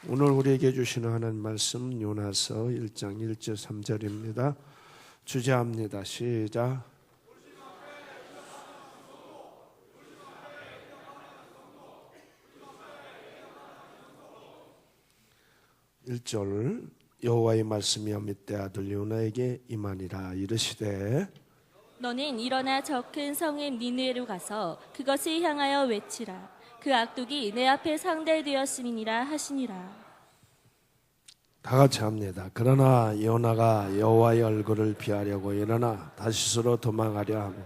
오늘 우리에게 주시는 하나님 말씀 요나서 1장 1절 3절입니다. 주제합니다. 시작. 1절 여호와의 말씀이 밋때 아들 요나에게 임하니라. 이르시되 너는 일어나 저 큰 성인 니느웨로 가서 그것을 향하여 외치라. 그 악독이 내 앞에 상달되었음이니라 하시니라. 다 같이 합니다. 그러나 요나가 여호와의 얼굴을 피하려고 일어나 다시스로 도망하려 하고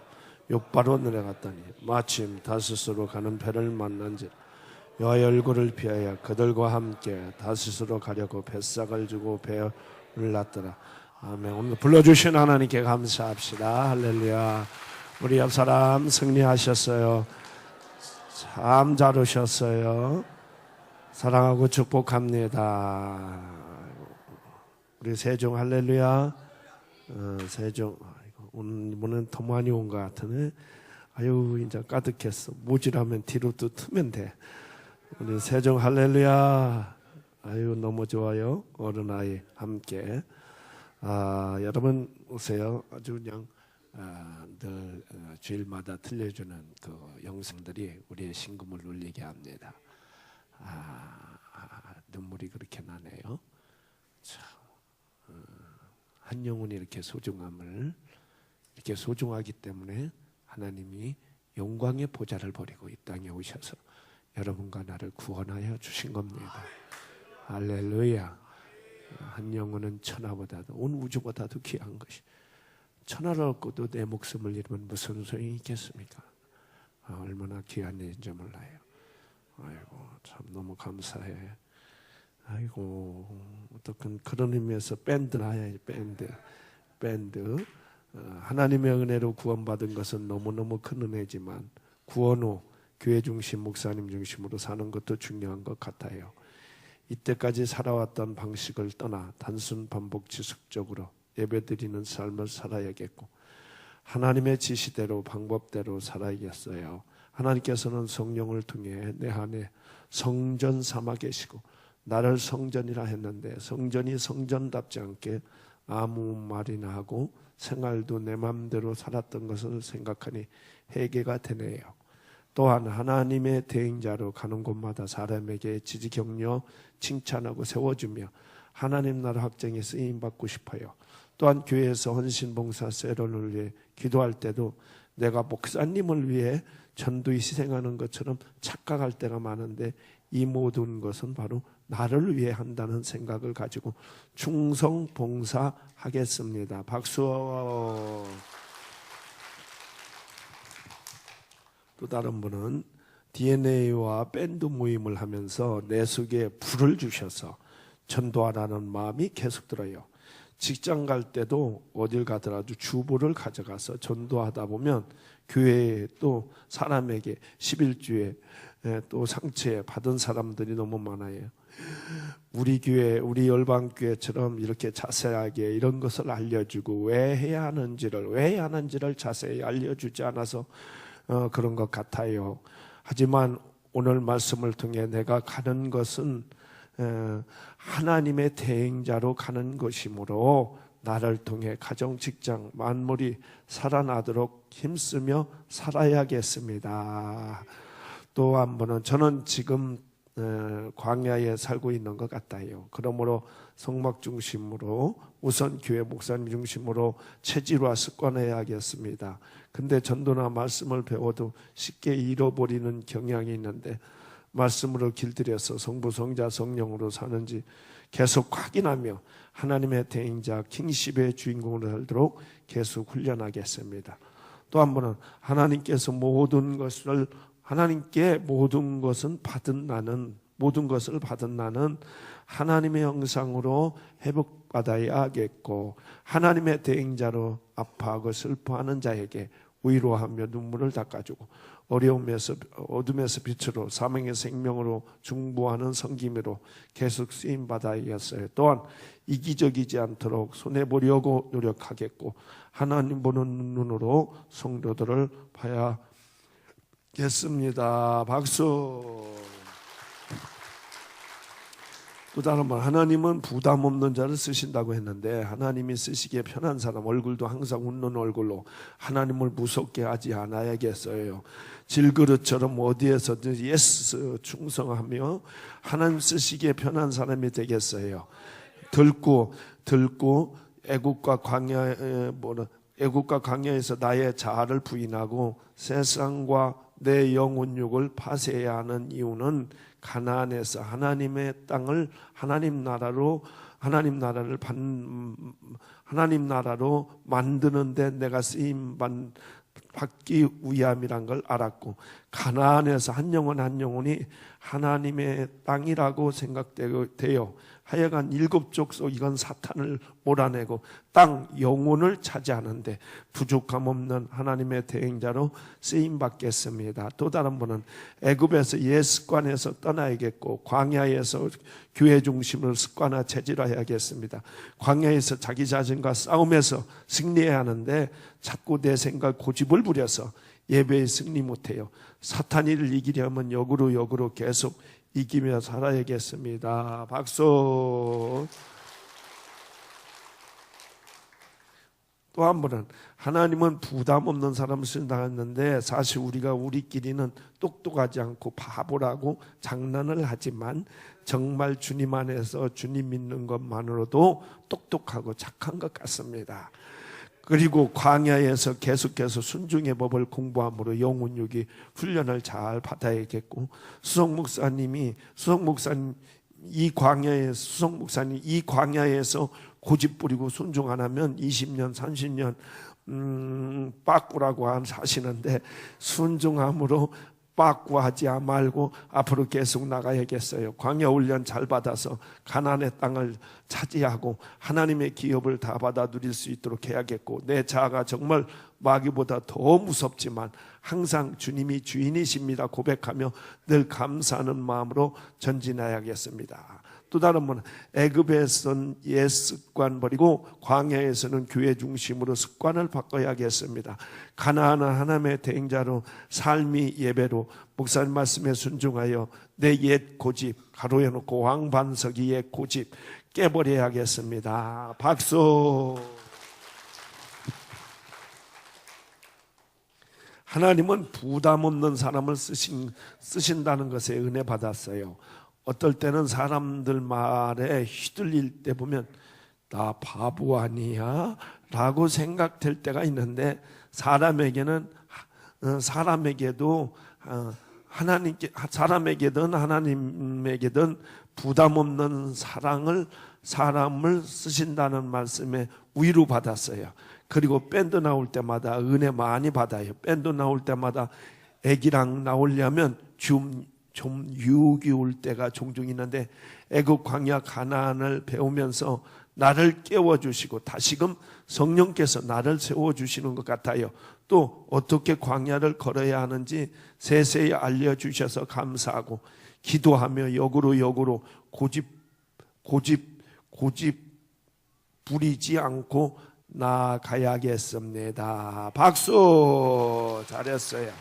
욥바로 내려갔더니 마침 다시스로 가는 배를 만난지라. 여호와의 얼굴을 피하여 그들과 함께 다시스로 가려고 뱃삭을 주고 배에 올랐더라. 아멘. 오늘 불러주신 하나님께 감사합시다. 할렐루야. 우리 옆 사람 승리하셨어요. 참 잘 오셨어요. 사랑하고 축복합니다. 우리 세종 할렐루야. 세종 오늘은 더 많이 온 것 같으네. 아유 이제 가득했어. 모질하면 뒤로 또 트면 돼. 우리 세종 할렐루야. 아유 너무 좋아요. 어른아이 함께. 여러분 오세요. 아주 그냥 늘 주일마다 들려주는 그 영상들이 우리의 심금을 울리게 합니다. 눈물이 그렇게 나네요. 참, 한 영혼이 이렇게 소중함을 이렇게 소중하기 때문에 하나님이 영광의 보좌를 버리고 이 땅에 오셔서 여러분과 나를 구원하여 주신 겁니다. 할렐루야. 한 영혼은 천하보다도 온 우주보다도 귀한 것이, 천하를 얻고도 내 목숨을 잃으면 무슨 소용이 있겠습니까? 얼마나 귀한 일인지 몰라요. 아이고 참 너무 감사해. 아이고 어떻게 그런 의미에서 밴드나 해야지. 밴드. 하나님의 은혜로 구원받은 것은 너무너무 큰 은혜지만 구원 후 교회 중심 목사님 중심으로 사는 것도 중요한 것 같아요. 이때까지 살아왔던 방식을 떠나 단순 반복 지속적으로 예배드리는 삶을 살아야겠고 하나님의 지시대로 방법대로 살아야겠어요. 하나님께서는 성령을 통해 내 안에 성전 삼아 계시고 나를 성전이라 했는데 성전이 성전답지 않게 아무 말이나 하고 생활도 내 마음대로 살았던 것을 생각하니 회개가 되네요. 또한 하나님의 대행자로 가는 곳마다 사람에게 지지 격려 칭찬하고 세워주며 하나님 나라 확장에 쓰임받고 싶어요. 또한 교회에서 헌신봉사 세론을 위해 기도할 때도 내가 목사님을 위해 전도에 희생하는 것처럼 착각할 때가 많은데 이 모든 것은 바로 나를 위해 한다는 생각을 가지고 충성봉사하겠습니다. 박수. 또 다른 분은 DNA와 밴드 모임을 하면서 내 속에 불을 주셔서 전도하라는 마음이 계속 들어요. 직장 갈 때도 어딜 가더라도 주보를 가져가서 전도하다 보면 교회에 또 사람에게 11주에 또 상처에 받은 사람들이 너무 많아요. 우리 교회, 우리 열방교회처럼 이렇게 자세하게 이런 것을 알려주고 왜 해야 하는지를 자세히 알려주지 않아서 그런 것 같아요. 하지만 오늘 말씀을 통해 내가 가는 것은 하나님의 대행자로 가는 것이므로 나를 통해 가정, 직장, 만물이 살아나도록 힘쓰며 살아야겠습니다. 또 한 번은 저는 지금 광야에 살고 있는 것 같아요. 그러므로 성막 중심으로 우선 교회 목사님 중심으로 체질화 습관해야겠습니다. 근데 전도나 말씀을 배워도 쉽게 잃어버리는 경향이 있는데 말씀으로 길들여서 성부, 성자, 성령으로 사는지 계속 확인하며 하나님의 대행자, 킹십의 주인공으로 살도록 계속 훈련하겠습니다. 또 한 번은 하나님께 모든 것을 받은 나는 하나님의 형상으로 회복받아야겠고 하나님의 대행자로 아파하고 슬퍼하는 자에게 위로하며 눈물을 닦아주고 어둠에서 빛으로 사명의 생명으로 중보하는 섬김으로 계속 쓰임받아야겠어요. 또한 이기적이지 않도록 손해보려고 노력하겠고 하나님 보는 눈으로 성도들을 봐야겠습니다. 박수. 또 다른 말, 하나님은 부담 없는 자를 쓰신다고 했는데 하나님이 쓰시기에 편한 사람, 얼굴도 항상 웃는 얼굴로 하나님을 무섭게 하지 않아야겠어요. 질그릇처럼 어디에서든 예스 충성하며 하나님 쓰시기에 편한 사람이 되겠어요. 들고 애국과 광야에서 나의 자아를 부인하고 세상과 내 영혼육을 파쇄해야 하는 이유는 가나안에서 하나님의 땅을 하나님 나라로 만드는데 내가 쓰임 받기 위함이란 걸 알았고, 가나안에서 한 영혼이 하나님의 땅이라고 생각되어 하여간 7족속 이건 사탄을 몰아내고 땅 영혼을 차지하는데 부족함 없는 하나님의 대행자로 쓰임 받겠습니다. 또 다른 분은 애굽에서 옛 습관에서 떠나야겠고 광야에서 교회 중심으로 습관화 체질화해야겠습니다. 광야에서 자기 자신과 싸움에서 승리해야 하는데 자꾸 내 생각 고집을 부려서 예배에 승리 못해요. 사탄이를 이기려면 역으로 계속 이기며 살아야겠습니다. 박수. 또 한 번은 하나님은 부담 없는 사람을 쓴다 했는데 사실 우리끼리는 똑똑하지 않고 바보라고 장난을 하지만 정말 주님 안에서 주님 믿는 것만으로도 똑똑하고 착한 것 같습니다. 그리고 광야에서 계속해서 순종의 법을 공부함으로 영혼육이 훈련을 잘 받아야겠고, 수석 목사님 이 광야에서 고집 부리고 순종 안 하면 20년 30년 빠꾸라고 하시는데 순종함으로 빠꾸하지 말고 앞으로 계속 나가야겠어요. 광야 훈련 잘 받아서 가나안의 땅을 차지하고 하나님의 기업을 다 받아 누릴 수 있도록 해야겠고, 내 자아가 정말 마귀보다 더 무섭지만 항상 주님이 주인이십니다 고백하며 늘 감사하는 마음으로 전진해야겠습니다. 또 다른 분은 애굽에서는 옛 습관 버리고 광야에서는 교회 중심으로 습관을 바꿔야겠습니다. 가나안은 하나님의 대행자로 삶이 예배로 목사님 말씀에 순종하여 내 옛 고집 가로해놓고 왕반석이 옛 고집 깨버려야겠습니다. 박수. 하나님은 부담 없는 사람을 쓰신다는 것에 은혜 받았어요. 어떨 때는 사람들 말에 휘둘릴 때 보면 나 바보 아니야? 라고 생각될 때가 있는데 사람에게든 하나님에게든 부담 없는 사람을 쓰신다는 말씀에 위로 받았어요. 그리고 밴드 나올 때마다 은혜 많이 받아요. 밴드 나올 때마다 애기랑 나오려면 좀 유혹이 올 때가 종종 있는데 애굽 광야 가나안을 배우면서 나를 깨워주시고 다시금 성령께서 나를 세워주시는 것 같아요. 또 어떻게 광야를 걸어야 하는지 세세히 알려주셔서 감사하고 기도하며 역으로 고집 부리지 않고 나가야겠습니다. 박수. 잘했어요.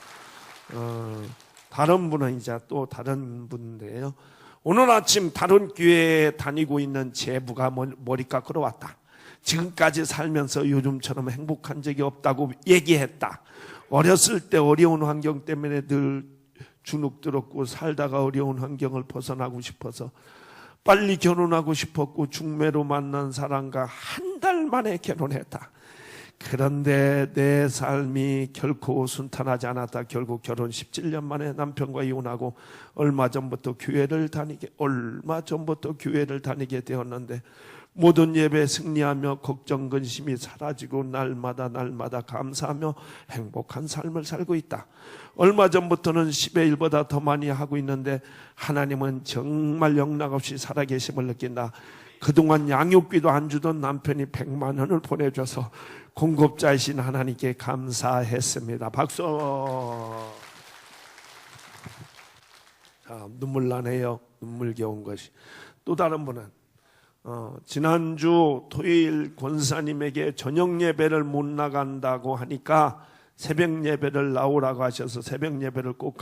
다른 분은 이제 또 다른 분인데요. 오늘 아침 다른 교회에 다니고 있는 제부가 머리 깎으러 왔다. 지금까지 살면서 요즘처럼 행복한 적이 없다고 얘기했다. 어렸을 때 어려운 환경 때문에 늘 주눅들었고 살다가 어려운 환경을 벗어나고 싶어서 빨리 결혼하고 싶었고 중매로 만난 사람과 한 달 만에 결혼했다. 그런데 내 삶이 결코 순탄하지 않았다. 결국 결혼 17년 만에 남편과 이혼하고 얼마 전부터 교회를 다니게 되었는데 모든 예배에 승리하며 걱정 근심이 사라지고 날마다 감사하며 행복한 삶을 살고 있다. 얼마 전부터는 10의 1보다 더 많이 하고 있는데 하나님은 정말 영락없이 살아계심을 느낀다. 그동안 양육비도 안 주던 남편이 100만 원을 보내줘서 공급자이신 하나님께 감사했습니다. 박수. 자, 눈물 나네요. 눈물겨운 것이. 또 다른 분은 지난주 토요일 권사님에게 저녁 예배를 못 나간다고 하니까 새벽 예배를 나오라고 하셔서 새벽 예배를 꼭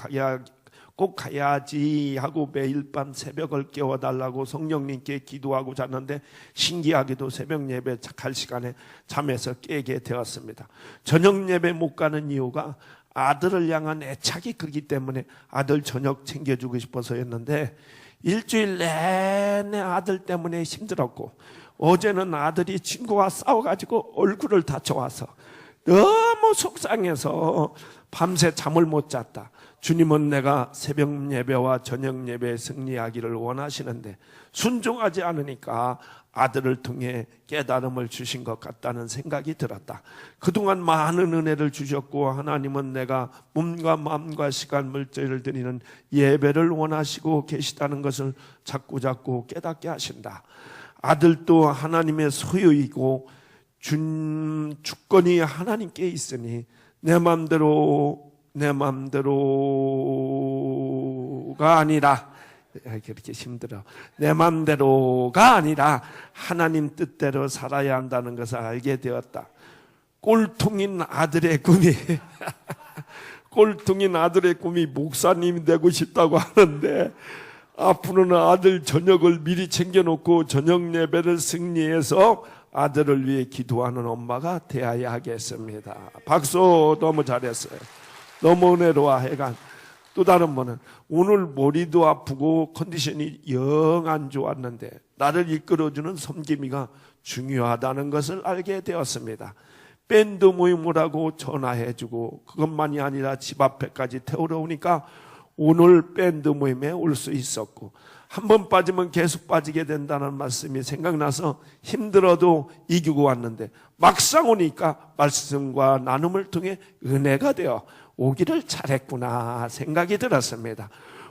꼭 가야지 하고 매일 밤 새벽을 깨워달라고 성령님께 기도하고 잤는데 신기하게도 새벽 예배 갈 시간에 잠에서 깨게 되었습니다. 저녁 예배 못 가는 이유가 아들을 향한 애착이 크기 때문에 아들 저녁 챙겨주고 싶어서였는데 일주일 내내 아들 때문에 힘들었고 어제는 아들이 친구와 싸워가지고 얼굴을 다쳐와서 너무 속상해서 밤새 잠을 못 잤다. 주님은 내가 새벽 예배와 저녁 예배에 승리하기를 원하시는데 순종하지 않으니까 아들을 통해 깨달음을 주신 것 같다는 생각이 들었다. 그동안 많은 은혜를 주셨고 하나님은 내가 몸과 마음과 시간 물질을 드리는 예배를 원하시고 계시다는 것을 자꾸자꾸 깨닫게 하신다. 아들도 하나님의 소유이고 주권이 하나님께 있으니 내 마음대로가 아니라 그렇게 힘들어. 내 마음대로가 아니라 하나님 뜻대로 살아야 한다는 것을 알게 되었다. 꼴통인 아들의 꿈이 꼴통인 아들의 꿈이 목사님이 되고 싶다고 하는데 앞으로는 아들 저녁을 미리 챙겨놓고 저녁 예배를 승리해서 아들을 위해 기도하는 엄마가 되어야 하겠습니다. 박수. 너무 잘했어요. 너무 은혜로워. 해간 또 다른 분은 오늘 머리도 아프고 컨디션이 영 안 좋았는데 나를 이끌어주는 섬김이가 중요하다는 것을 알게 되었습니다. 밴드 모임을 하고 전화해주고 그것만이 아니라 집 앞에까지 태우러 오니까 오늘 밴드 모임에 올 수 있었고 한 번 빠지면 계속 빠지게 된다는 말씀이 생각나서 힘들어도 이기고 왔는데 막상 오니까 말씀과 나눔을 통해 은혜가 되어 오기를 잘했구나 생각이 들었습니다.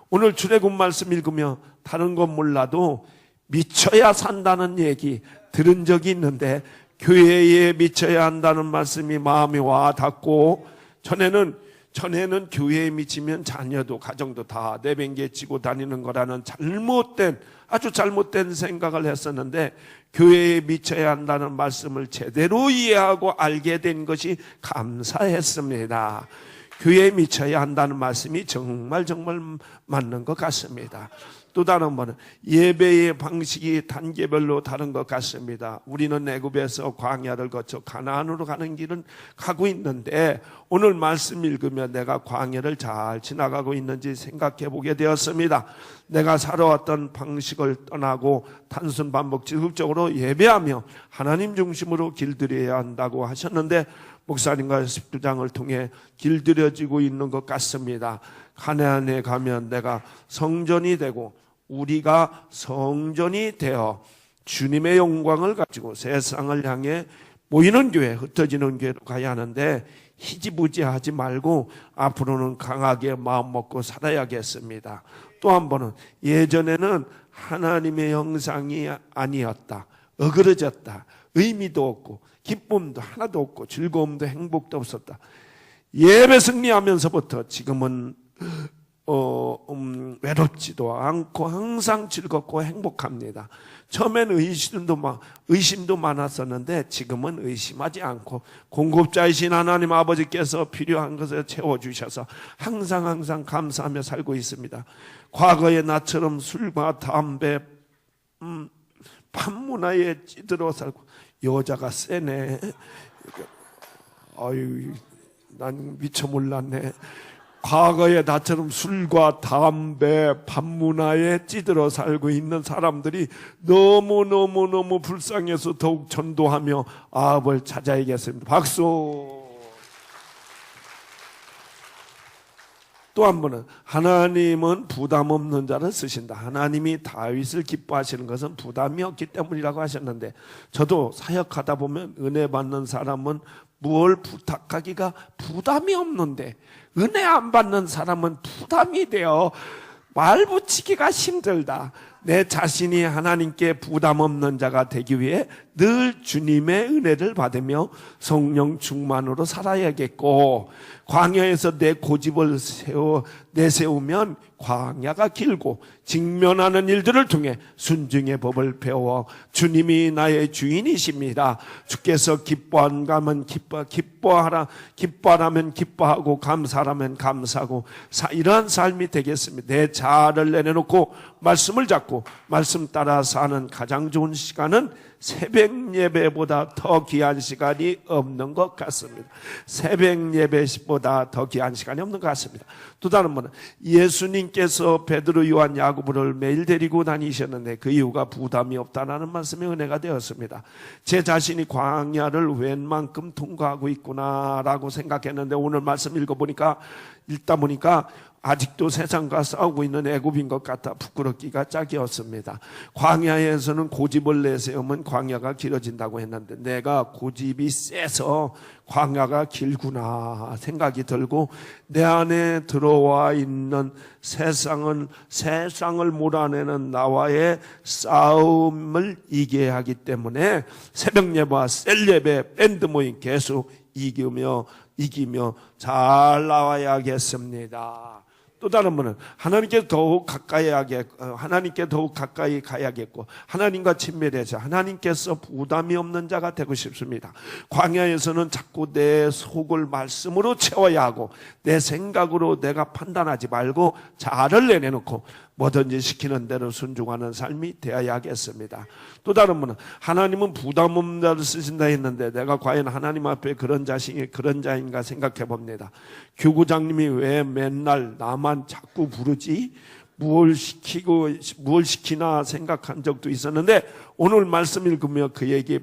오늘 출애굽 말씀 읽으며 다른 건 몰라도 미쳐야 산다는 얘기 들은 적이 있는데 교회에 미쳐야 한다는 말씀이 마음에 와 닿고 전에는 교회에 미치면 자녀도 가정도 다 내팽개치고 다니는 거라는 아주 잘못된 생각을 했었는데 교회에 미쳐야 한다는 말씀을 제대로 이해하고 알게 된 것이 감사했습니다. 교회에 미쳐야 한다는 말씀이 정말 맞는 것 같습니다. 또 다른 번은 예배의 방식이 단계별로 다른 것 같습니다. 우리는 애굽에서 광야를 거쳐 가나안으로 가는 길은 가고 있는데 오늘 말씀 읽으면 내가 광야를 잘 지나가고 있는지 생각해 보게 되었습니다. 내가 살아왔던 방식을 떠나고 단순 반복 지속적으로 예배하며 하나님 중심으로 길들여야 한다고 하셨는데 목사님과 십주장을 통해 길들여지고 있는 것 같습니다. 가나안에 가면 내가 성전이 되고 우리가 성전이 되어 주님의 영광을 가지고 세상을 향해 모이는 교회, 흩어지는 교회로 가야 하는데 희지부지하지 말고 앞으로는 강하게 마음 먹고 살아야겠습니다. 또 한 번은 예전에는 하나님의 형상이 아니었다. 어그러졌다. 의미도 없고 기쁨도 하나도 없고 즐거움도 행복도 없었다. 예배 승리하면서부터 지금은 외롭지도 않고 항상 즐겁고 행복합니다. 처음엔 의심도 많았었는데 지금은 의심하지 않고 공급자이신 하나님 아버지께서 필요한 것을 채워주셔서 항상 감사하며 살고 있습니다. 과거의 나처럼 술과 담배, 판문화에 찌들어 살고 여자가 세네. 아유, 난 미처 몰랐네. 과거에 나처럼 술과 담배, 밤문화에 찌들어 살고 있는 사람들이 너무 불쌍해서 더욱 전도하며 아합을 찾아야겠습니다. 박수. 또 한 번은 하나님은 부담 없는 자를 쓰신다. 하나님이 다윗을 기뻐하시는 것은 부담이 없기 때문이라고 하셨는데 저도 사역하다 보면 은혜 받는 사람은 무엇을 부탁하기가 부담이 없는데 은혜 안 받는 사람은 부담이 되어 말 붙이기가 힘들다. 내 자신이 하나님께 부담 없는 자가 되기 위해 늘 주님의 은혜를 받으며 성령 충만으로 살아야겠고, 광야에서 내 고집을 내세우면 광야가 길고 직면하는 일들을 통해 순종의 법을 배워 주님이 나의 주인이십니다. 주께서 기뻐하면 기뻐하라면 기뻐하고 감사하면 감사하고 이러한 삶이 되겠습니다. 내 자아를 내려놓고 말씀을 잡고 말씀 따라 사는 가장 좋은 시간은 새벽 예배보다 더 귀한 시간이 없는 것 같습니다. 새벽 예배보다 더 귀한 시간이 없는 것 같습니다. 또 다른 분은 예수님께서 베드로, 요한, 야고보를 매일 데리고 다니셨는데 그 이유가 부담이 없다라는 말씀이 은혜가 되었습니다. 제 자신이 광야를 웬만큼 통과하고 있구나라고 생각했는데 오늘 말씀 읽다 보니까 아직도 세상과 싸우고 있는 애굽인 것 같아 부끄럽기가 짝이었습니다. 광야에서는 고집을 내세우면 광야가 길어진다고 했는데 내가 고집이 세서 광야가 길구나 생각이 들고 내 안에 들어와 있는 세상을 몰아내는 나와의 싸움을 이겨야 하기 때문에 새벽 예배와 셀 예배, 밴드 모임 계속 이기며 잘 나와야겠습니다. 또 다른 분은 하나님께 더욱 가까이 가야겠고 하나님과 친밀해서 하나님께서 부담이 없는 자가 되고 싶습니다. 광야에서는 자꾸 내 속을 말씀으로 채워야 하고 내 생각으로 내가 판단하지 말고 자아를 내려놓고 뭐든지 시키는 대로 순종하는 삶이 되어야겠습니다. 또 다른 분은 하나님은 부담 없는 자를 쓰신다 했는데 내가 과연 하나님 앞에 그런 자인가 생각해 봅니다. 교구장님이 왜 맨날 나만 자꾸 부르지? 무엇을 시키나 생각한 적도 있었는데 오늘 말씀 읽으며 그에게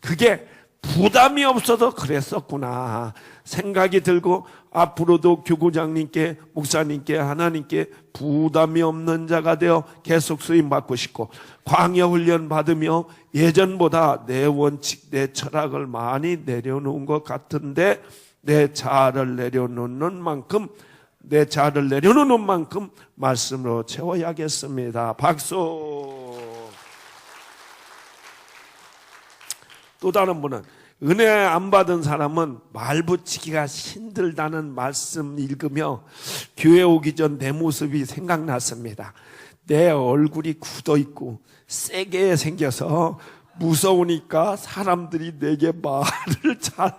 그게 부담이 없어서 그랬었구나 생각이 들고 앞으로도 교구장님께 목사님께 하나님께 부담이 없는 자가 되어 계속 쓰임받고 싶고 광야 훈련 받으며 예전보다 내 원칙 내 철학을 많이 내려놓은 것 같은데 내 자아를 내려놓는 만큼 말씀으로 채워야겠습니다. 박수. 또 다른 분은 은혜 안 받은 사람은 말 붙이기가 힘들다는 말씀 읽으며 교회 오기 전 내 모습이 생각났습니다. 내 얼굴이 굳어있고 세게 생겨서 무서우니까 사람들이 내게 말을 잘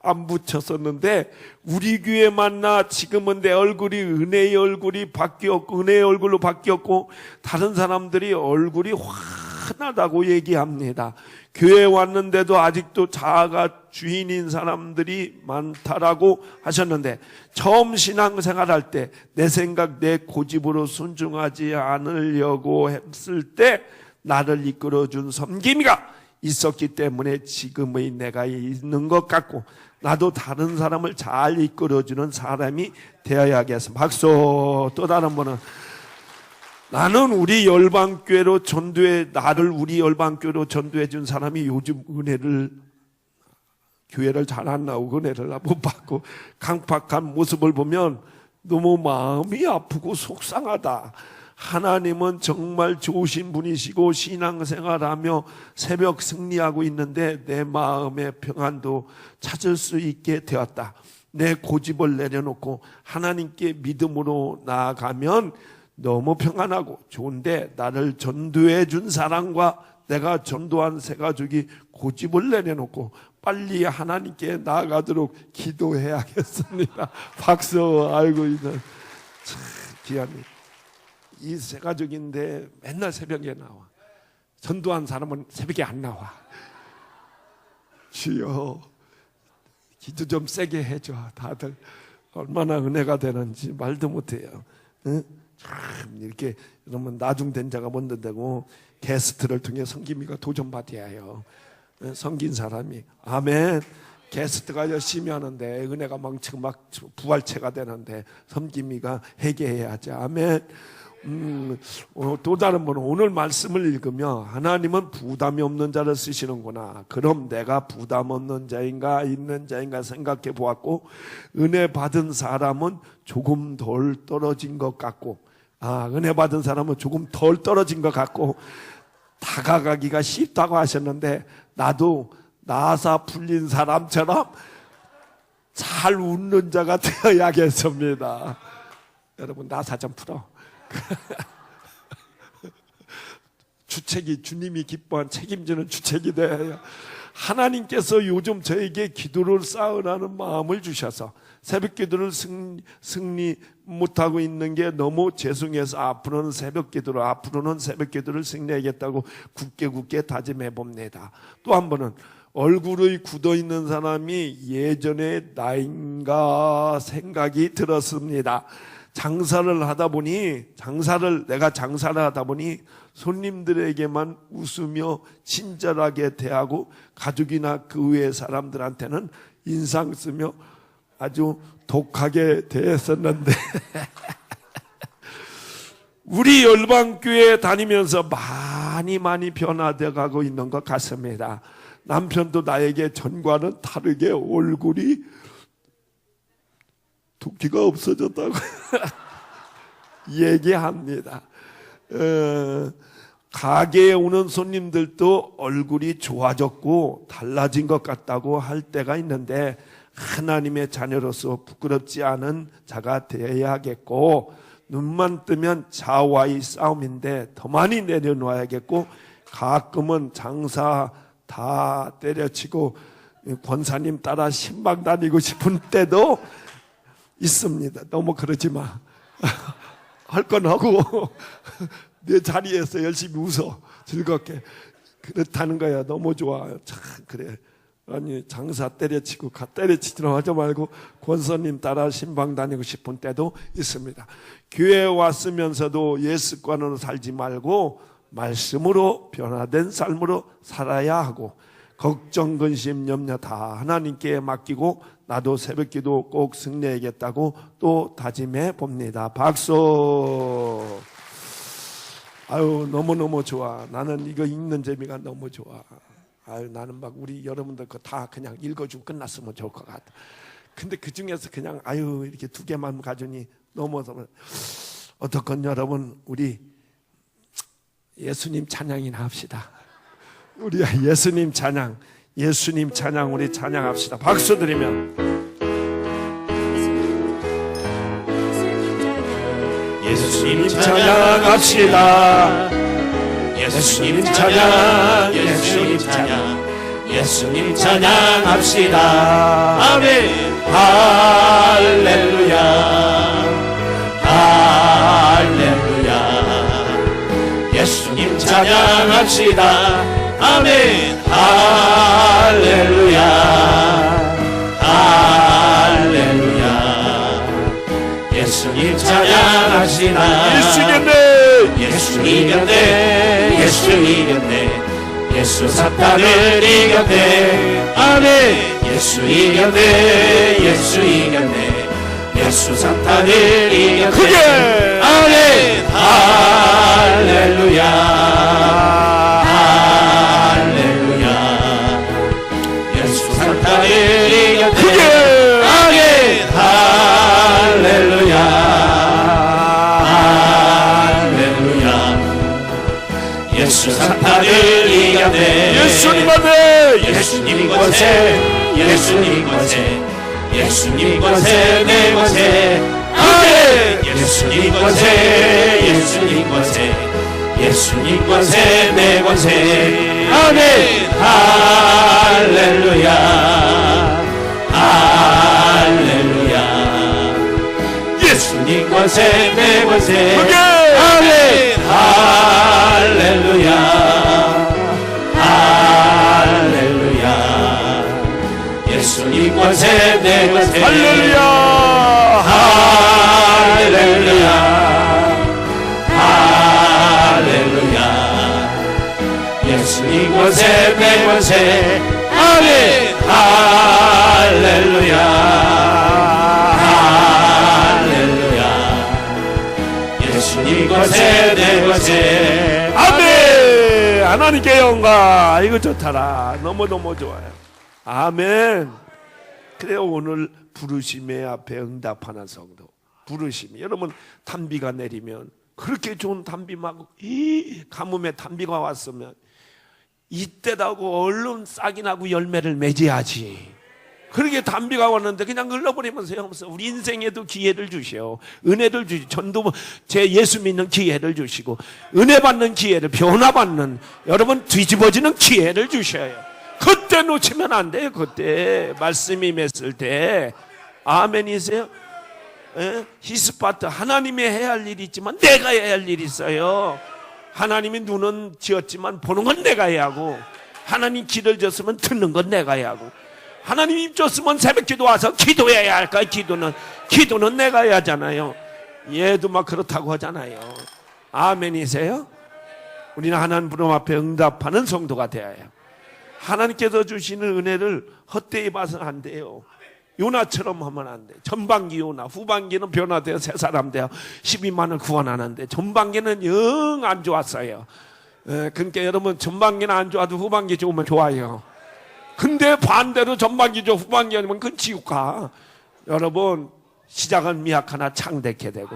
안 붙였었는데 우리 교회 만나 지금은 내 얼굴이 은혜의 얼굴로 바뀌었고 다른 사람들이 얼굴이 환하다고 얘기합니다. 교회에 왔는데도 아직도 자아가 주인인 사람들이 많다라고 하셨는데 처음 신앙생활할 때 내 생각 내 고집으로 순종하지 않으려고 했을 때 나를 이끌어준 섬김이가 있었기 때문에 지금의 내가 있는 것 같고 나도 다른 사람을 잘 이끌어주는 사람이 되어야겠습니다. 박수. 또 다른 분은 나는 우리 열방교회로 전도해 준 사람이 요즘 교회를 잘 안 나오고 은혜를 못 받고 강팍한 모습을 보면 너무 마음이 아프고 속상하다. 하나님은 정말 좋으신 분이시고 신앙생활하며 새벽 승리하고 있는데 내 마음의 평안도 찾을 수 있게 되었다. 내 고집을 내려놓고 하나님께 믿음으로 나아가면 너무 평안하고 좋은데 나를 전도해 준 사람과 내가 전도한 새 가족이 고집을 내려놓고 빨리 하나님께 나아가도록 기도해야겠습니다. 박수. 아이고 이는 참 귀합니다. 이 새 가족인데 맨날 새벽에 나와. 전도한 사람은 새벽에 안 나와. 주여 기도 좀 세게 해줘. 다들 얼마나 은혜가 되는지 말도 못해요. 응? 참 이렇게 그러면 나중된 자가 먼저 되고 게스트를 통해 성김이가 도전받아야 해요. 성긴 사람이 아멘. 게스트가 열심히 하는데 은혜가 망치고 막 부활체가 되는데 성김이가 회개해야지. 아멘. 또 다른 분은 오늘 말씀을 읽으며 하나님은 부담이 없는 자를 쓰시는구나. 그럼 내가 부담 없는 자인가 있는 자인가 생각해 보았고 은혜 받은 사람은 조금 덜 떨어진 것 같고 은혜 받은 사람은 조금 덜 떨어진 것 같고 다가가기가 쉽다고 하셨는데 나도 나사 풀린 사람처럼 잘 웃는 자가 되어야겠습니다. 여러분 나사 좀 풀어. 주책이 주님이 기뻐한 책임지는 주책이 되어요. 하나님께서 요즘 저에게 기도를 쌓으라는 마음을 주셔서 새벽 기도를 승리 못하고 있는 게 너무 죄송해서 앞으로는 새벽 기도를 승리하겠다고 굳게 다짐해 봅니다. 또 한 번은 얼굴이 굳어 있는 사람이 예전에 나인가 생각이 들었습니다. 내가 장사를 하다 보니 손님들에게만 웃으며 친절하게 대하고 가족이나 그 외의 사람들한테는 인상 쓰며 아주 독하게 대했었는데 우리 열방교회 다니면서 많이 변화되어 가고 있는 것 같습니다. 남편도 나에게 전과는 다르게 얼굴이 붓기가 없어졌다고 얘기합니다. 가게에 오는 손님들도 얼굴이 좋아졌고 달라진 것 같다고 할 때가 있는데 하나님의 자녀로서 부끄럽지 않은 자가 되어야겠고 눈만 뜨면 자와의 싸움인데 더 많이 내려놓아야겠고 가끔은 장사 다 때려치고 권사님 따라 신방 다니고 싶은 때도 있습니다. 너무 그러지 마. 할 건 하고 내 자리에서 열심히 웃어 즐겁게 그렇다는 거야. 너무 좋아. 참 그래. 아니 장사 때려치고 때려치지는 하지 말고 권사님 따라 신방 다니고 싶은 때도 있습니다. 교회에 왔으면서도 예습관으로 살지 말고 말씀으로 변화된 삶으로 살아야 하고 걱정, 근심, 염려 다 하나님께 맡기고 나도 새벽기도 꼭 승리해야겠다고 또 다짐해 봅니다. 박수. 아유 너무너무 좋아. 나는 이거 읽는 재미가 너무 좋아. 아유 나는 막 우리 여러분들 거 다 그냥 읽어주고 끝났으면 좋을 것 같아. 근데 그 중에서 그냥 아유 이렇게 두 개만 가져니 너무 어떻건 여러분 우리 예수님 찬양이나 합시다. 우리 예수님 찬양 우리 찬양합시다. 박수 드리면 예수님 찬양합시다. 예수님 찬양 예수님 찬양합시다. 아멘. 할렐루야 할렐루야 예수님 찬양합시다. 아멘. 할렐루야 할렐루야 예수님 찬양합시다. 예수 이겼네 예수 사탄을 이겼네. 아멘. 예수 이겼네 예수 사탄을 이겼네. 크게 아멘. 할렐루야 할렐루야 예수 사탄을 이겼네. 크게 아멘. 할렐루야 할렐루야 예수 사탄을 이겼네. 예수님 안에 예수님 권세 내 권세 아멘. 예수님 권세 내 권세 아멘. 할렐루야 할렐루야 예수님 권세 내 권세 아멘. 할렐루야 할렐루야 예수님 권세 내 권세 할렐루야 할렐루야 할렐루야 예수님 권세 내 권세 아멘. 할렐루야 할렐루야 예수님 권세 내 권세 아멘. 하나님께 영광. 이거 좋더라. 너무너무 좋아요. 아멘. 그래요. 오늘 부르심의 앞에 응답하는 성도. 부르심이 여러분 단비가 내리면 그렇게 좋은 담비 막 이 가뭄에 담비가 왔으면 이때다고 얼른 싹이 나고 열매를 맺어야지. 그렇게 담비가 왔는데 그냥 흘러버리면 소용없어. 우리 인생에도 기회를 주시오. 은혜를 주시. 전도 제 예수 믿는 기회를 주시고 은혜 받는 기회를, 변화 받는, 여러분 뒤집어지는 기회를 주셔요. 그때 놓치면 안 돼요. 그때 말씀이 맺을 때. 아멘이세요? 예? 히스파트, 하나님이 해야 할 일이 있지만 내가 해야 할 일이 있어요. 하나님이 눈은 지었지만 보는 건 내가 해야 하고, 하나님 귀를 줬으면 듣는 건 내가 해야 하고, 하나님 입 줬으면 새벽 기도 와서 기도해야 할까? 기도는 내가 해야 하잖아요. 얘도 막 그렇다고 하잖아요. 아멘이세요? 우리는 하나님 부름 앞에 응답하는 성도가 되어야 해요. 하나님께서 주시는 은혜를 헛되이 봐서는 안 돼요. 요나처럼 하면 안 돼. 전반기 요나, 후반기는 변화되어 새 사람 되어 12만을 구원하는데 전반기는 영 안 좋았어요. 그러니까 여러분 전반기는 안 좋아도 후반기 좋으면 좋아요. 근데 반대로 전반기 좋고 후반기 아니면 그건 지옥 가. 여러분 시작은 미약하나 창대케 되고,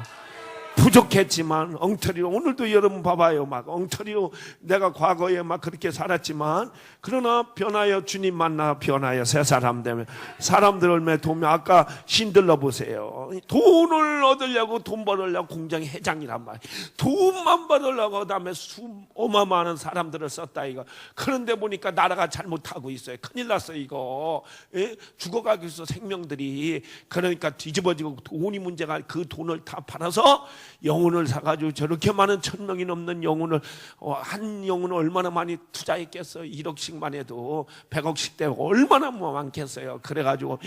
부족했지만 엉터리로, 오늘도 여러분 봐봐요. 막 엉터리로 내가 과거에 막 그렇게 살았지만, 그러나 변하여 주님 만나 변하여 새 사람 되면 사람들 얼마나 도움이. 아까 신들러 보세요. 돈을 얻으려고, 돈 벌으려고 공장의 회장이란 말이에요. 돈만 벌으려고 그다음에 어마어마한 사람들을 썼다 이거. 그런데 보니까 나라가 잘못하고 있어요. 큰일 났어요 이거. 예? 죽어가고 있어 생명들이. 그러니까 뒤집어지고 돈이 문제가, 그 돈을 다 팔아서 영혼을 사가지고 저렇게 많은 1000명이 넘는 영혼을, 한 영혼을 얼마나 많이 투자했겠어요. 1억씩만 해도 100억씩 되고 얼마나 많겠어요. 그래가지고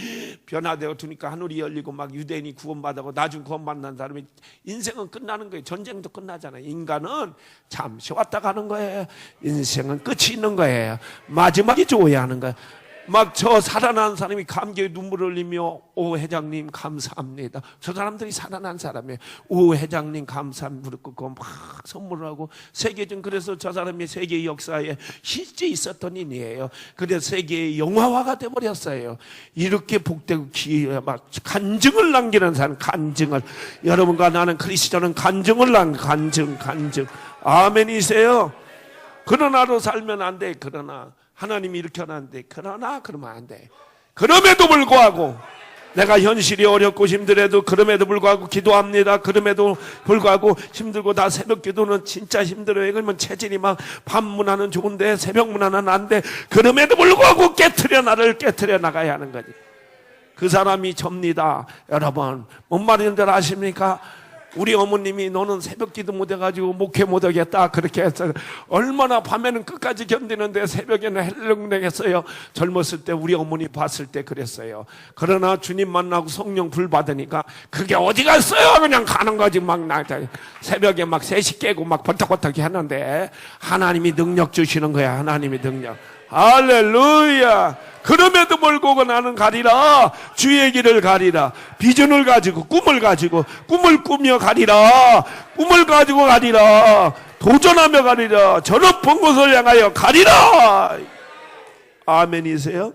변화되어 두니까 하늘이 열리고 막 유대인이 구원받고 나중 구원받는 사람이, 인생은 끝나는 거예요. 전쟁도 끝나잖아요. 인간은 잠시 왔다 가는 거예요. 인생은 끝이 있는 거예요. 마지막이 좋아야 하는 거예요. 막 저 살아난 사람이 감격에 눈물을 흘리며 오 회장님 감사합니다. 저 사람들이 살아난 사람이에요. 오 회장님 감사합니다. 그거 막 선물을 하고 세계적, 그래서 저 사람이 세계 역사에 실제 있었던 인이에요. 그래서 세계의 영화화가 돼버렸어요. 이렇게 복되고 기회 막 간증을 남기는 사람, 간증을. 여러분과 나는 그리스도는 간증을 간증. 아멘이세요? 그러나로 살면 안 돼. 그러나 하나님이 이렇게 하는데, 그러나 그러면 안 돼. 그럼에도 불구하고 내가 현실이 어렵고 힘들어도, 그럼에도 불구하고 기도합니다. 그럼에도 불구하고 힘들고, 다 새벽 기도는 진짜 힘들어요. 그러면 체질이 막 밤 문화는 좋은데 새벽 문화는 안 돼. 그럼에도 불구하고 나를 깨트려 나가야 하는 거지. 그 사람이 접니다. 여러분 뭔 말인지 아십니까? 우리 어머님이 너는 새벽 기도 못 해가지고 목회 못 하겠다 그렇게 해서 얼마나 밤에는 끝까지 견디는데 새벽에는 헬렁헬렁했어요. 젊었을 때 우리 어머니 봤을 때 그랬어요. 그러나 주님 만나고 성령 불 받으니까 그게 어디 갔어요? 그냥 가는 거지. 막 새벽에 막 3시 깨고 막 벌떡벌떡 하는데 하나님이 능력 주시는 거야. 하나님이 능력. 할렐루야. 그럼에도 불구하고 나는 가리라. 주의 길을 가리라. 비전을 가지고 꿈을 꾸며 가리라. 꿈을 가지고 가리라. 도전하며 가리라. 저 높은 곳을 향하여 가리라. 아멘이세요?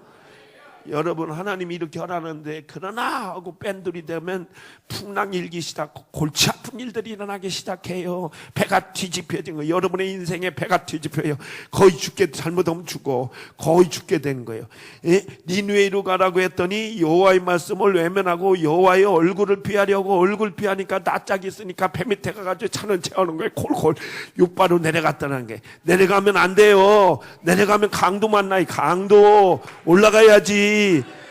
여러분 하나님이 이렇게 하라는데, 그러나 하고 뺀들이 되면 풍랑 일기 시작, 골치 아픈 일들이 일어나기 시작해요. 배가 뒤집혀진 거예요. 여러분의 인생에 배가 뒤집혀요. 거의 죽게, 잘못하면 죽어. 거의 죽게 된 거예요. 예? 니느웨로 가라고 했더니 여호와의 말씀을 외면하고 여호와의 얼굴을 피하려고, 얼굴 피하니까 낯짝이 있으니까 배 밑에 가가지고 차는 채우는 거예요. 콜콜 육바로 내려갔다는 게. 내려가면 안 돼요. 내려가면 강도 만나요. 강도 올라가야지.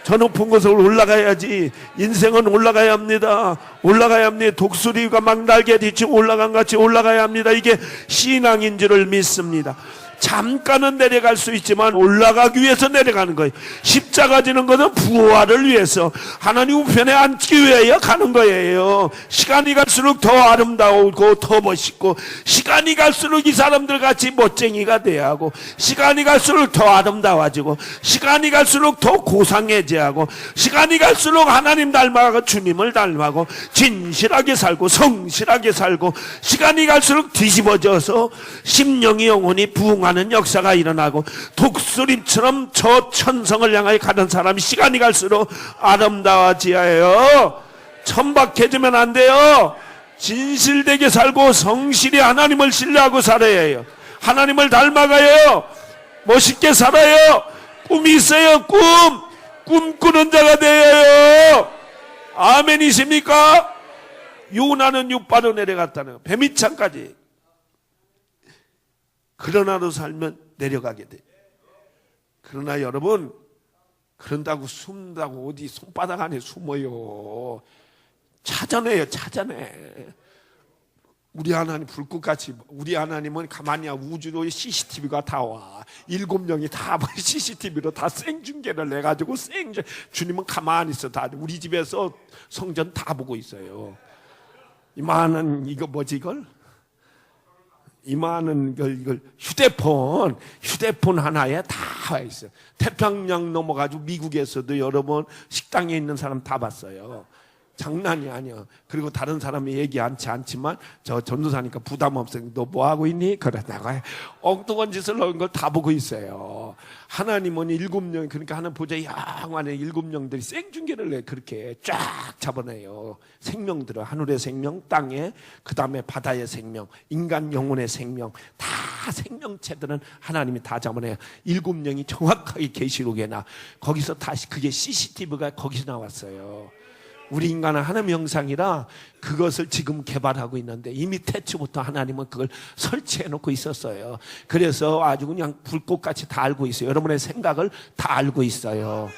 저 높은 곳을 올라가야지. 인생은 올라가야 합니다. 올라가야 합니다. 독수리가 막 날개 뒤치고 올라간 같이 올라가야 합니다. 이게 신앙인 줄을 믿습니다. 잠깐은 내려갈 수 있지만 올라가기 위해서 내려가는 거예요. 십자가 지는 것은 부활을 위해서, 하나님 우편에 앉기 위하여 가는 거예요. 시간이 갈수록 더 아름다우고 더 멋있고, 시간이 갈수록 이 사람들 같이 멋쟁이가 돼야 하고, 시간이 갈수록 더 아름다워지고, 시간이 갈수록 더 고상해져하고, 시간이 갈수록 하나님 닮아가고 주님을 닮아가고 진실하게 살고 성실하게 살고, 시간이 갈수록 뒤집어져서 심령이 영혼이 부흥하는 역사가 일어나고, 독수리처럼 저 천성을 향하여 가는 사람이 시간이 갈수록 아름다워지어요. 천박해지면 안 돼요. 진실되게 살고 성실히 하나님을 신뢰하고 살아야 해요. 하나님을 닮아가요. 멋있게 살아요. 꿈이 있어요. 꿈꾸는 자가 되어요. 아멘이십니까? 요나는 육바로 내려갔다는 거. 배미창까지. 그러나로 살면 내려가게 돼. 그러나 여러분, 그런다고 숨다고 어디 손바닥 안에 숨어요. 찾아내요. 찾아내. 우리 하나님 불꽃같이, 우리 하나님은 가만히야 우주로 CCTV가 다 와. 7명이 다 CCTV로 다 생중계를 해가지고 주님은 가만히 있어. 다 우리 집에서 성전 다 보고 있어요. 이만한 이거 뭐지 이걸? 이만한 이걸 휴대폰 하나에 다 와 있어요. 태평양 넘어가지고 미국에서도 여러분 식당에 있는 사람 다 봤어요. 장난이 아니야. 그리고 다른 사람이 얘기하지 않지만 저 전도사니까 부담 없어요. 너 뭐 하고 있니? 그래 내가 엉뚱한 짓을 넣은 걸 다 보고 있어요. 하나님은 7명, 그러니까 하나님 보좌 양안에 7명들이 생중계를 해. 그렇게 쫙 잡아내요. 생명들을, 하늘의 생명, 땅에, 그 다음에 바다의 생명, 인간 영혼의 생명, 다 생명체들은 하나님이 다 잡아내요. 7명이 정확하게 계시록에 나. 거기서 다시 그게 CCTV가 거기서 나왔어요. 우리 인간은 하나님 형상이라 그것을 지금 개발하고 있는데 이미 태초부터 하나님은 그걸 설치해 놓고 있었어요. 그래서 아주 그냥 불꽃같이 다 알고 있어요. 여러분의 생각을 다 알고 있어요.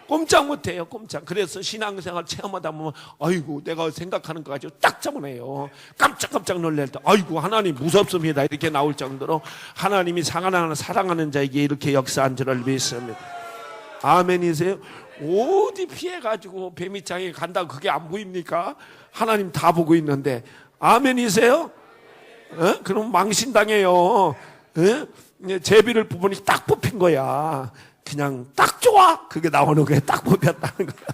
꼼짝 못해요. 꼼짝. 그래서 신앙생활 체험하다 보면 아이고 내가 생각하는 거 가지고 딱 잡아내요. 깜짝깜짝 놀랄 때 아이고 하나님 무섭습니다 이렇게 나올 정도로 하나님이 사랑하는 자에게 이렇게 역사한 줄을 믿습니다. 아멘이세요? 어디 피해가지고 뱀이장에 간다고 그게 안 보입니까? 하나님 다 보고 있는데. 아멘이세요? 그럼 망신당해요. 제비를 뽑으니 딱 뽑힌 거야. 그냥 딱 좋아. 그게 나오는 거예요. 딱 뽑혔다는 거야.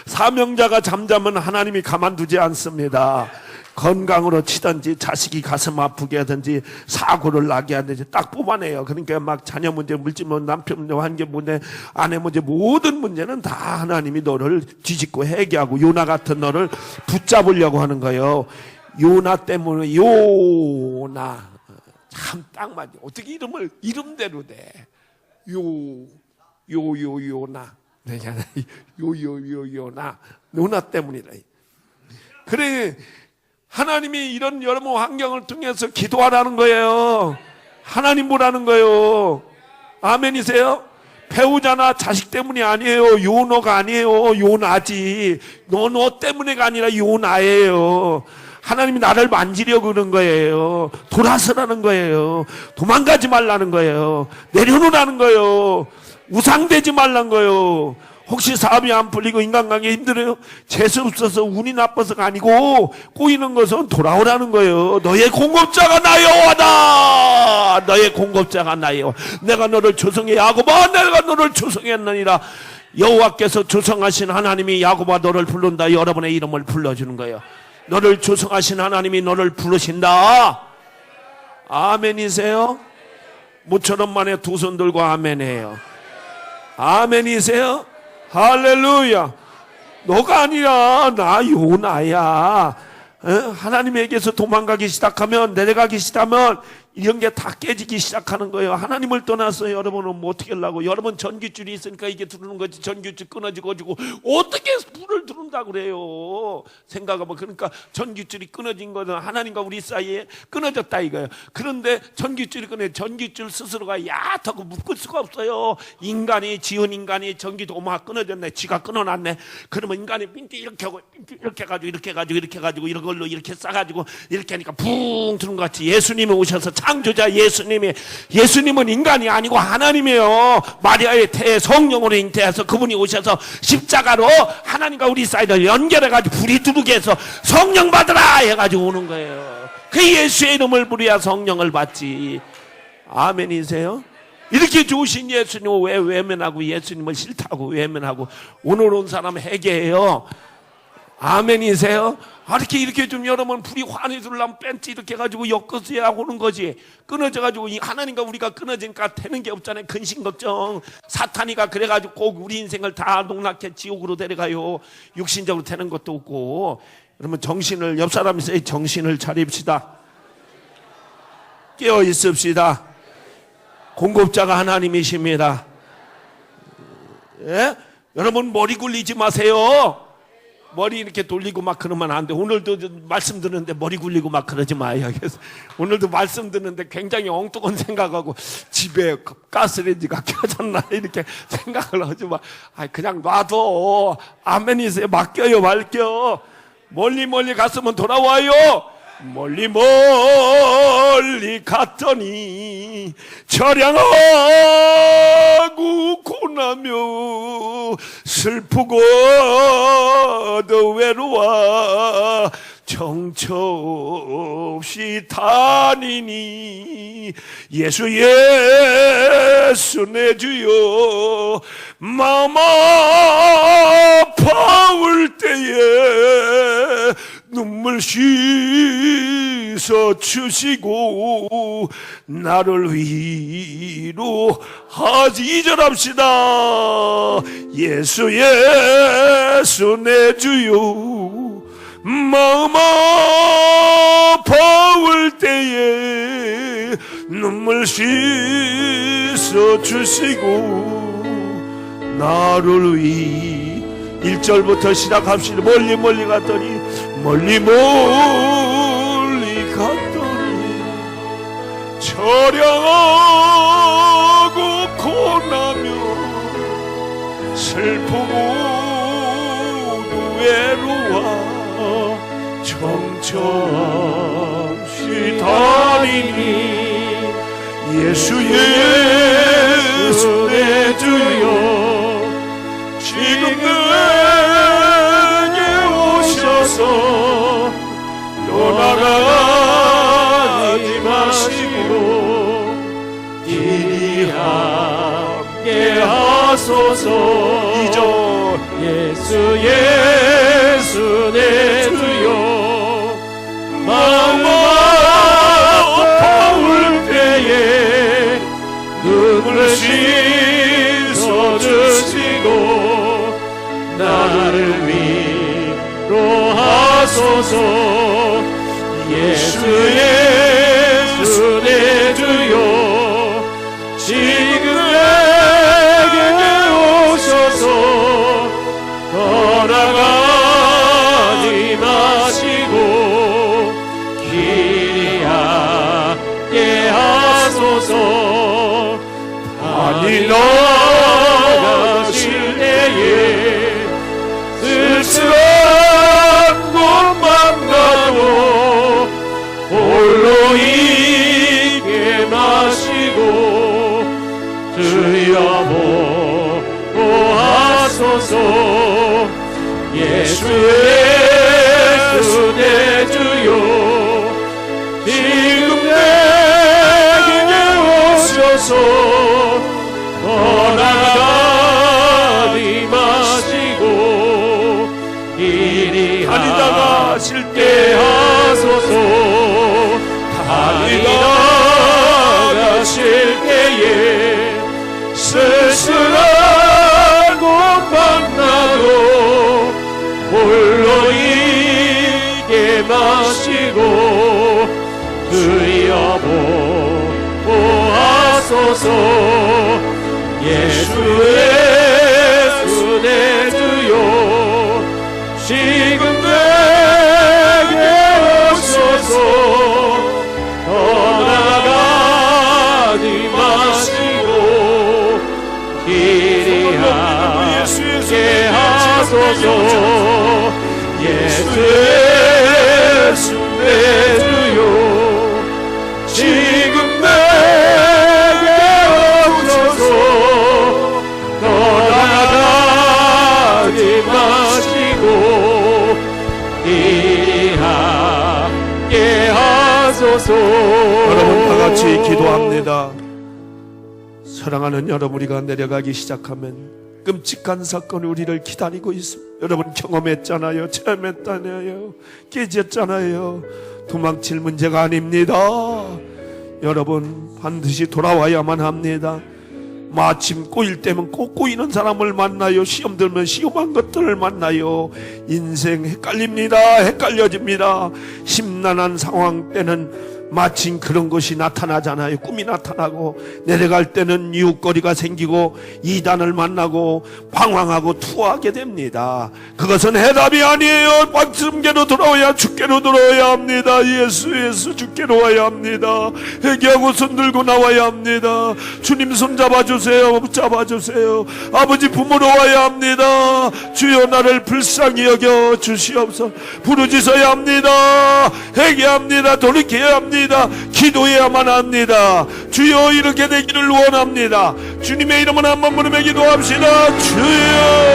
사명자가 잠자면 하나님이 가만두지 않습니다. 건강으로 치든지 자식이 가슴 아프게 하든지 사고를 나게 하든지 딱 뽑아내요. 그러니까 막 자녀 문제, 물질 문제, 남편 문제, 관계 문제, 아내 문제, 모든 문제는 다 하나님이 너를 뒤집고 해결하고 요나 같은 너를 붙잡으려고 하는 거예요. 요나 때문에 요나 참 딱 맞아. 어떻게 이름을 이름대로 돼? 요나 요나 요나 때문이라. 그래. 하나님이 이런 여러분 환경을 통해서 기도하라는 거예요. 하나님 보라는 거예요. 아멘이세요? 배우자나 자식 때문이 아니에요. 요너가 아니에요. 요나지. 너 때문에가 아니라 요나예요. 하나님이 나를 만지려고 그러는 거예요. 돌아서라는 거예요. 도망가지 말라는 거예요. 내려놓으라는 거예요. 우상되지 말라는 거예요. 혹시 사업이 안 풀리고 인간관계 힘들어요? 재수 없어서 운이 나빠서가 아니고 꼬이는 것은 돌아오라는 거예요. 너의 공급자가 나 여호와다. 너의 공급자가 나 여호와. 내가 너를 조성해 야곱아 내가 너를 조성했느니라. 여호와께서 조성하신 하나님이 야곱아 너를 부른다. 여러분의 이름을 불러주는 거예요. 너를 조성하신 하나님이 너를 부르신다. 아멘이세요? 모처럼 만에 두 손 들고 아멘해요. 아멘이세요? 할렐루야. 너가 아니라 나 요나야. 하나님에게서 도망가기 시작하면, 내려가기 시작하면 이런 게 다 깨지기 시작하는 거예요. 하나님을 떠나서 여러분은 뭐 어떻게 하려고? 여러분 전기줄이 있으니까 이게 들어오는 거지. 전기줄 끊어지고 어떻게 불을 들은다고 그래요? 생각하면. 그러니까 전기줄이 끊어진 거는 하나님과 우리 사이에 끊어졌다 이거예요. 그런데 전기줄이 전기줄 스스로가 얕하고 묶을 수가 없어요. 인간이 지은 인간이 전기도마가 끊어졌네. 지가 끊어놨네. 그러면 인간이 삥띠 이렇게 하고 이렇게 해가지고 이런 걸로 이렇게 싸가지고 이렇게 하니까 붕 드는 것 같이 예수님이 오셔서 창조자 예수님은 인간이 아니고 하나님이에요. 마리아의 태에 성령으로 잉태해서 그분이 오셔서 십자가로 하나님과 우리 사이를 연결해가지고 불이 두르게 해서 성령 받으라 해가지고 오는 거예요. 그 예수의 이름을 부르야 성령을 받지. 아멘이세요? 이렇게 좋으신 예수님을 왜 외면하고 예수님을 싫다고 외면하고 오늘 온 사람 회개해요. 아멘이세요? 이렇게 좀 여러분 불이 환히 들려면 뺀지 이렇게 해가지고 엮어서야 오는 거지. 끊어져가지고 하나님과 우리가 끊어지니까 되는 게 없잖아요. 근심 걱정. 사탄이가 그래가지고 꼭 우리 인생을 다 농락해 지옥으로 데려가요. 육신적으로 되는 것도 없고. 여러분 정신을, 옆 사람이 정신을 차립시다. 깨어 있읍시다. 공급자가 하나님이십니다. 예? 여러분 머리 굴리지 마세요. 머리 이렇게 돌리고 막 그러면 안 돼. 오늘도 말씀 듣는데 머리 굴리고 막 그러지 마요. 그래서 오늘도 말씀 듣는데 굉장히 엉뚱한 생각하고 집에 가스레인지가 켜졌나 이렇게 생각을 하지 마. 그냥 놔둬. 아멘이세요. 맡겨요, 맡겨. 멀리 갔으면 돌아와요. 멀리 갔더니 처량하고 고나며 슬프고도 외로워 정처 없이 다니니 예수 내 주여 마음 아파올 때에 눈물 씻어 주시고 나를 위로하지. 2절 합시다. 예수 내 주여 마음 아파올 때에 눈물 씻어 주시고 나를 1절부터 시작합시다. 멀리 갔더니 멀리 갔더니 처량하고 고나며 슬프고도 외로워 정처 없이 다니니 예수 내 주여 지금 내게 오셔서 떠나가지 마시고 이리 함께 하소서. 2절 예수 내 주여 마음 아파올 때에 눈물 씻어 주시고 나를 위로하소서. 예수 내 주여 지금 내게 오셔서 떠나가지 마시고 길이 함께 하소서. 달리 나가실 때에 쓸쓸한 곳만 가도 홀로 있게 마시고 주여 보호하소서. 예수 내 주여 지금 내게 오셔서 떠나가지 마시고 이리 다니다가실 때 하소서. 다니다가실 때에 쓸쓸한 곳만 나도 홀로 있게 마시고 주여 보호하소서. 예수 내 주여 지금 내게 오셔서 떠나가지 마시고 길이 함께 하소서. 예수 내 주여 지금 내게 오셔서 떠나가지 마시고 길이 함께 하소서. 여러분 다같이 기도합니다. 사랑하는 여러분, 우리가 내려가기 시작하면 끔찍한 사건이 우리를 기다리고 있습니다. 여러분 경험했잖아요. 체험했잖아요. 깨졌잖아요. 도망칠 문제가 아닙니다. 여러분 반드시 돌아와야만 합니다. 마침 꼬일 때면 꼭 꼬이는 사람을 만나요. 시험 들면 시험한 것들을 만나요. 인생 헷갈립니다. 헷갈려집니다. 심란한 상황 때는 마침 그런 것이 나타나잖아요. 꿈이 나타나고, 내려갈 때는 이웃거리가 생기고 이단을 만나고 방황하고 투하게 됩니다. 그것은 해답이 아니에요. 말씀께로 돌아와야, 주께로 돌아와야 합니다. 예수 주께로 와야 합니다. 회개하고 손 들고 나와야 합니다. 주님 손 잡아주세요. 붙잡아주세요. 아버지 품으로 와야 합니다. 주여 나를 불쌍히 여겨 주시옵소서. 부르짖어야 합니다. 회개합니다. 돌이켜야 합니다. 기도해야만 합니다. 주여 이렇게 되기를 원합니다. 주님의 이름은 한 번 부르며 기도합시다. 주여